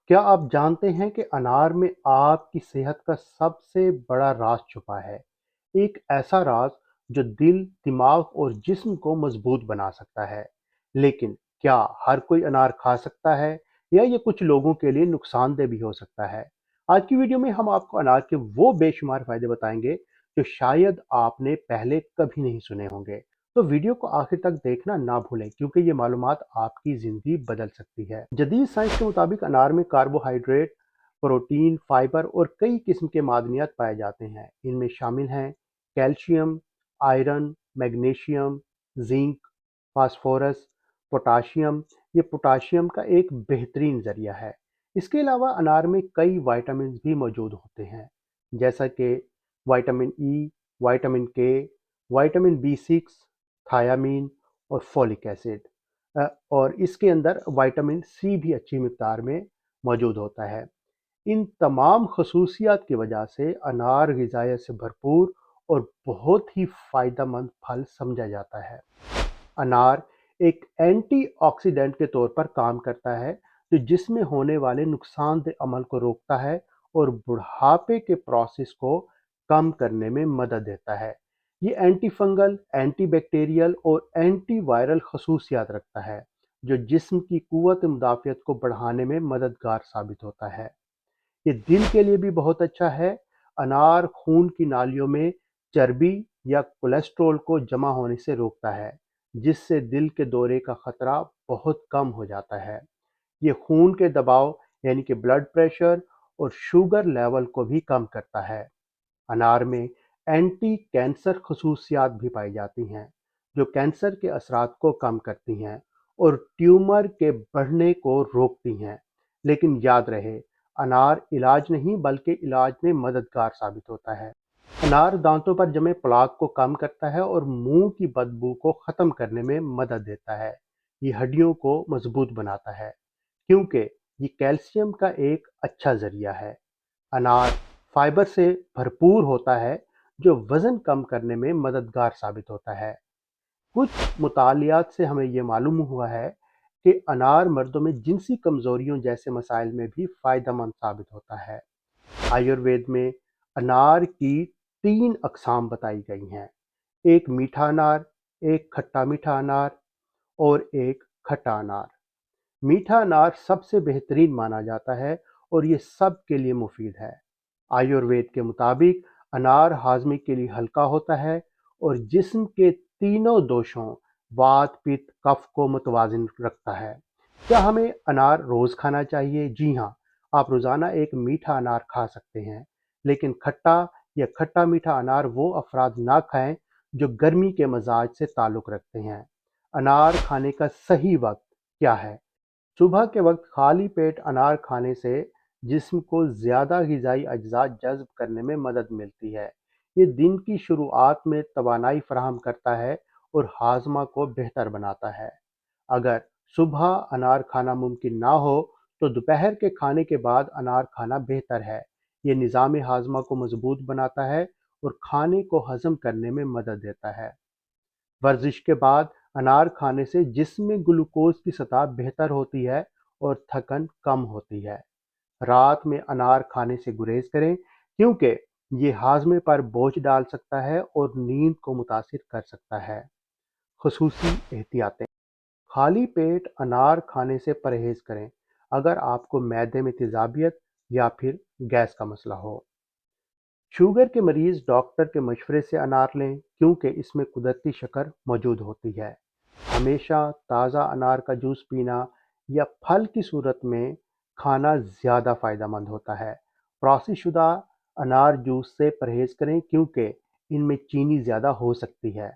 क्या आप जानते हैं कि अनार में आपकी सेहत का सबसे बड़ा राज छुपा है? एक ऐसा राज जो दिल, दिमाग और जिस्म को मजबूत बना सकता है। लेकिन क्या हर कोई अनार खा सकता है या ये कुछ लोगों के लिए नुकसानदेह भी हो सकता है? आज की वीडियो में हम आपको अनार के वो बेशुमार फायदे बताएंगे जो शायद आपने पहले कभी नहीं सुने होंगे। तो वीडियो को आखिर तक देखना ना भूलें क्योंकि ये मालूमात आपकी ज़िंदगी बदल सकती है। जदीद साइंस के मुताबिक अनार में कार्बोहाइड्रेट, प्रोटीन, फाइबर और कई किस्म के मादनियात पाए जाते हैं। इनमें शामिल हैं calcium, iron, magnesium, zinc, phosphorus, potassium. ये पोटाशियम का एक बेहतरीन ज़रिया है। इसके अलावा अनार में कई विटामिन भी मौजूद होते हैं, जैसा कि विटामिन ई, विटामिन के, विटामिन B6, थायामीन और फोलिक एसिड। और इसके अंदर विटामिन सी भी अच्छी मिकदार में मौजूद होता है। इन तमाम खसूसियात की वजह से अनार ग़िज़ाइत से भरपूर और बहुत ही फ़ायदेमंद फल समझा जाता है। अनार एक एंटीऑक्सीडेंट के तौर पर काम करता है जो जिस्म में होने वाले नुकसानदेह अमल को रोकता है और बुढ़ापे के प्रोसेस को कम करने में मदद देता है। ये एंटी फंगल, एंटी बैक्टीरियल और एंटी वायरल खसूसियात रखता है जो जिस्म की कुव्वत मुदाफ़ियत को बढ़ाने में मददगार साबित होता है। ये दिल के लिए भी बहुत अच्छा है। अनार खून की नालियों में चर्बी या कोलेस्ट्रॉल को जमा होने से रोकता है, जिससे दिल के दौरे का खतरा बहुत कम हो जाता है। ये खून के दबाव यानी कि ब्लड प्रेशर और शुगर लेवल को भी कम करता है। अनार में एंटी कैंसर खसूसियात भी पाई जाती हैं, जो कैंसर के असरात को कम करती हैं और ट्यूमर के बढ़ने को रोकती हैं। लेकिन याद रहे, अनार इलाज नहीं बल्कि इलाज में मददगार साबित होता है। अनार दांतों पर जमे प्लाक को कम करता है और मुंह की बदबू को ख़त्म करने में मदद देता है। ये हड्डियों को मजबूत बनाता है क्योंकि ये कैल्शियम का एक अच्छा ज़रिया है। अनार फाइबर से भरपूर होता है जो वज़न कम करने में मददगार साबित होता है। कुछ मुतालियात से हमें ये मालूम हुआ है कि अनार मर्दों में जिनसी कमज़ोरियों जैसे मसाइल में भी फ़ायदेमंद साबित होता है। आयुर्वेद में अनार की 3 अक़साम बताई गई हैं। एक मीठा अनार, एक खट्टा मीठा अनार और एक खट्टा अनार। मीठा अनार सबसे बेहतरीन माना जाता है और ये सब के लिए मुफीद है। आयुर्वेद के मुताबिक अनार हाजमे के लिए हल्का होता है और जिस्म के तीनों दोषों वात, पित्त, कफ को मुतवाज़िन रखता है। क्या हमें अनार रोज़ खाना चाहिए? जी हाँ, आप रोज़ाना एक मीठा अनार खा सकते हैं, लेकिन खट्टा या खट्टा मीठा अनार वो अफराद ना खाएं जो गर्मी के मजाज से ताल्लुक़ रखते हैं। अनार खाने का सही वक्त क्या है? सुबह के वक्त खाली पेट अनार खाने से जिस्म को ज़्यादा ग़िज़ाई अज्जा जज़्ब करने में मदद मिलती है। ये दिन की शुरुआत में तवानाई फ़राहम करता है और हाज़मा को बेहतर बनाता है। अगर सुबह अनार खाना मुमकिन ना हो तो दोपहर के खाने के बाद अनार खाना बेहतर है। ये निज़ाम हाज़मा को मजबूत बनाता है और खाने को हज़म करने में मदद देता है। वर्जिश के बाद अनार खाने से जिस्म में ग्लूकोज की सतह बेहतर होती है और थकन कम होती है। रात में अनार खाने से गुरेज करें क्योंकि ये हाजमे पर बोझ डाल सकता है और नींद को मुतासिर कर सकता है। खुसूसी एहतियातें: खाली पेट अनार खाने से परहेज करें अगर आपको मैदे में तेजाबियत या फिर गैस का मसला हो। शुगर के मरीज डॉक्टर के मशवरे से अनार लें क्योंकि इसमें कुदरती शक्कर मौजूद होती है। हमेशा ताज़ा अनार का जूस पीना या फल की सूरत में खाना ज़्यादा फ़ायदेमंद होता है। प्रोसेस शुदा अनार जूस से परहेज़ करें क्योंकि इनमें चीनी ज़्यादा हो सकती है।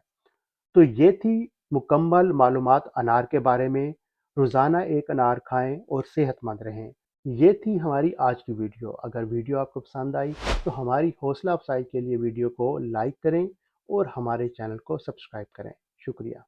तो ये थी मुकम्मल मालूमात अनार के बारे में। रोज़ाना एक अनार खाएं और सेहतमंद रहें। ये थी हमारी आज की वीडियो। अगर वीडियो आपको पसंद आई तो हमारी हौसला अफजाई के लिए वीडियो को लाइक करें और हमारे चैनल को सब्सक्राइब करें। शुक्रिया।